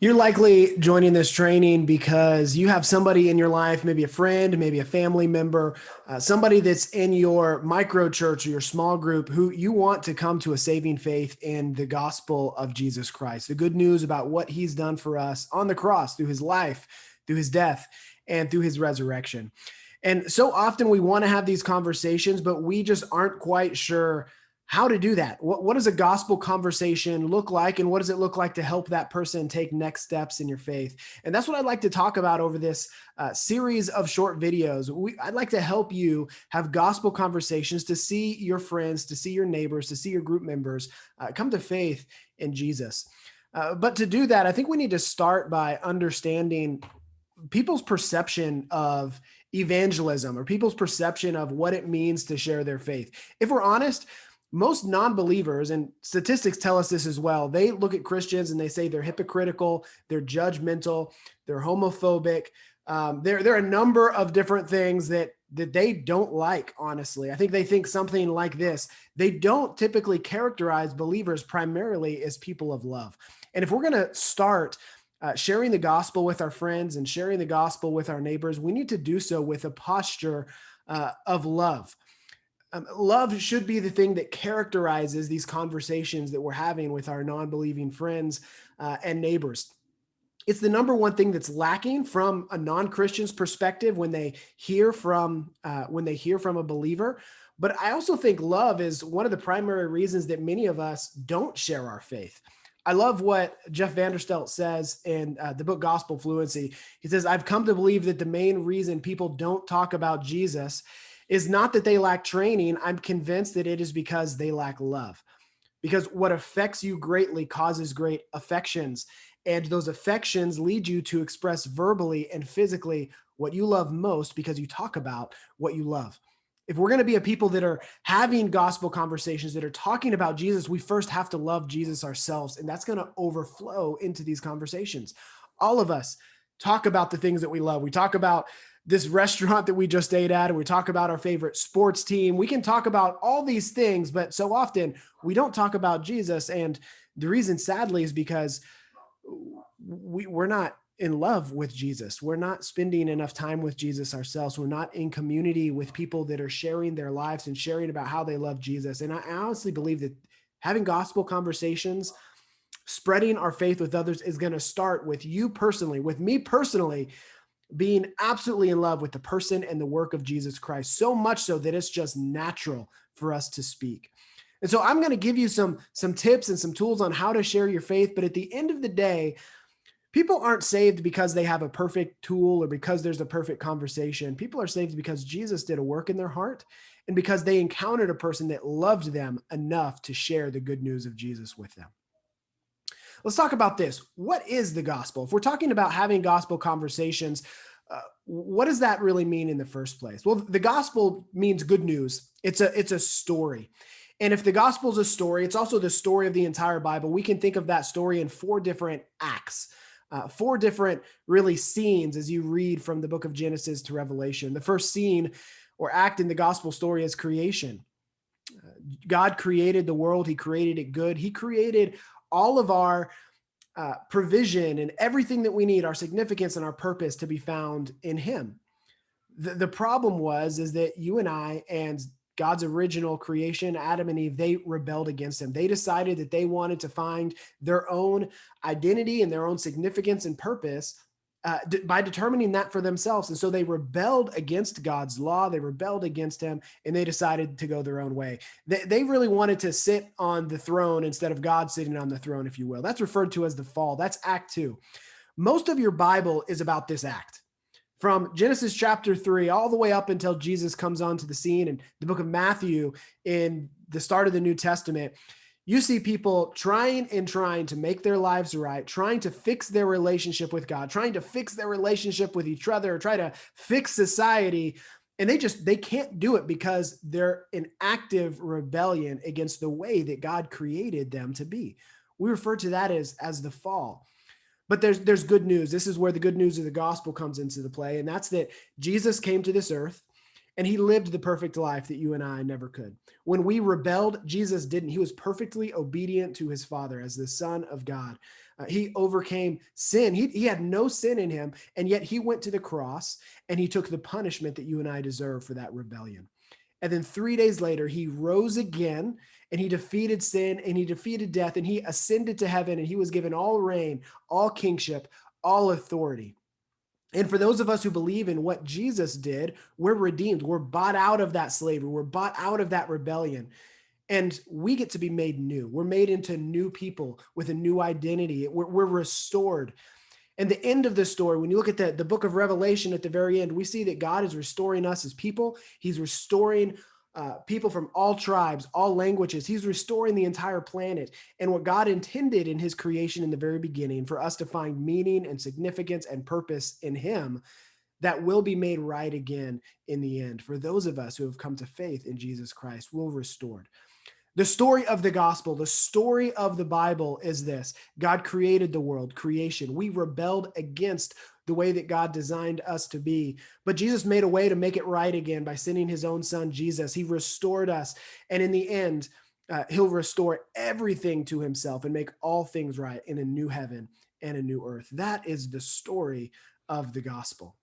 You're likely joining this training because you have somebody in your life, maybe a friend, maybe a family member, somebody that's in your micro church or your small group who you want to come to a saving faith in the gospel of Jesus Christ, the good news about what he's done for us on the cross through his life, through his death, and through his resurrection. And so often we want to have these conversations, but we just aren't quite sure how to do that. What does a gospel conversation look like? And what does it look like to help that person take next steps in your faith? And that's what I'd like to talk about over this series of short videos. I'd like to help you have gospel conversations to see your friends, to see your neighbors, to see your group members come to faith in Jesus. But to do that, I think we need to start by understanding people's perception of evangelism or people's perception of what it means to share their faith. If we're honest, most non-believers, and statistics tell us this as well, they look at Christians and they say they're hypocritical, they're judgmental, they're homophobic. There are a number of different things that they don't like, honestly. I think they think something like this. They don't typically characterize believers primarily as people of love. And if we're going to start sharing the gospel with our friends and sharing the gospel with our neighbors, we need to do so with a posture of love. Love should be the thing that characterizes these conversations that we're having with our non-believing friends and neighbors. It's the number one thing that's lacking from a non-Christian's perspective when they hear from a believer. But I also think love is one of the primary reasons that many of us don't share our faith. I love what Jeff Vanderstelt says in the book Gospel Fluency. He says, I've come to believe that the main reason people don't talk about Jesus is not that they lack training. I'm convinced that it is because they lack love. Because what affects you greatly causes great affections. And those affections lead you to express verbally and physically what you love most because you talk about what you love. If we're going to be a people that are having gospel conversations, that are talking about Jesus, we first have to love Jesus ourselves. And that's going to overflow into these conversations. All of us talk about the things that we love. We talk about this restaurant that we just ate at, and we talk about our favorite sports team. We can talk about all these things, but so often we don't talk about Jesus. And the reason, sadly, is because we're not in love with Jesus. We're not spending enough time with Jesus ourselves. We're not in community with people that are sharing their lives and sharing about how they love Jesus. And I honestly believe that having gospel conversations, spreading our faith with others, is going to start with you personally, with me personally, being absolutely in love with the person and the work of Jesus Christ, so much so that it's just natural for us to speak. And so I'm going to give you some tips and some tools on how to share your faith. But at the end of the day, people aren't saved because they have a perfect tool or because there's a perfect conversation. People are saved because Jesus did a work in their heart and because they encountered a person that loved them enough to share the good news of Jesus with them. Let's talk about this. What is the gospel? If we're talking about having gospel conversations, what does that really mean in the first place? Well, the gospel means good news. It's a story. And if the gospel is a story, it's also the story of the entire Bible. We can think of that story in four different acts. Four different really scenes as you read from the book of Genesis to Revelation. The first scene or act in the gospel story is creation. God created the world. He created it good. He created all of our provision and everything that we need, our significance and our purpose, to be found in him. The problem is that you and I and God's original creation, Adam and Eve, they rebelled against him. They decided that they wanted to find their own identity and their own significance and purpose by determining that for themselves. And so they rebelled against God's law. They rebelled against him, and they decided to go their own way. They really wanted to sit on the throne instead of God sitting on the throne, if you will. That's referred to as the fall. That's Act 2. Most of your Bible is about this act. From Genesis chapter 3 all the way up until Jesus comes onto the scene in the book of Matthew in the start of the New Testament, you see people trying to make their lives right, trying to fix their relationship with God, trying to fix their relationship with each other, try to fix society. And they can't do it because they're in active rebellion against the way that God created them to be. We refer to that as the fall. But there's good news. This is where the good news of the gospel comes into the play. And that's that Jesus came to this earth and he lived the perfect life that you and I never could. When we rebelled, Jesus didn't. He was perfectly obedient to his Father as the Son of God. He overcame sin. He had no sin in him, and yet he went to the cross and he took the punishment that you and I deserve for that rebellion. And then 3 days later, he rose again and he defeated sin and he defeated death and he ascended to heaven and he was given all reign, all kingship, all authority. And for those of us who believe in what Jesus did, we're redeemed. We're bought out of that slavery. We're bought out of that rebellion. And we get to be made new. We're made into new people with a new identity. We're restored. And the end of the story, when you look at the book of Revelation at the very end, we see that God is restoring us as people. He's restoring people from all tribes, all languages. He's restoring the entire planet. And what God intended in his creation in the very beginning for us to find meaning and significance and purpose in him, that will be made right again in the end. For those of us who have come to faith in Jesus Christ, we're restored. The story of the gospel, the story of the Bible is this: God created the world, creation. We rebelled against the way that God designed us to be. But Jesus made a way to make it right again by sending his own son, Jesus. He restored us. And in the end, he'll restore everything to himself and make all things right in a new heaven and a new earth. That is the story of the gospel.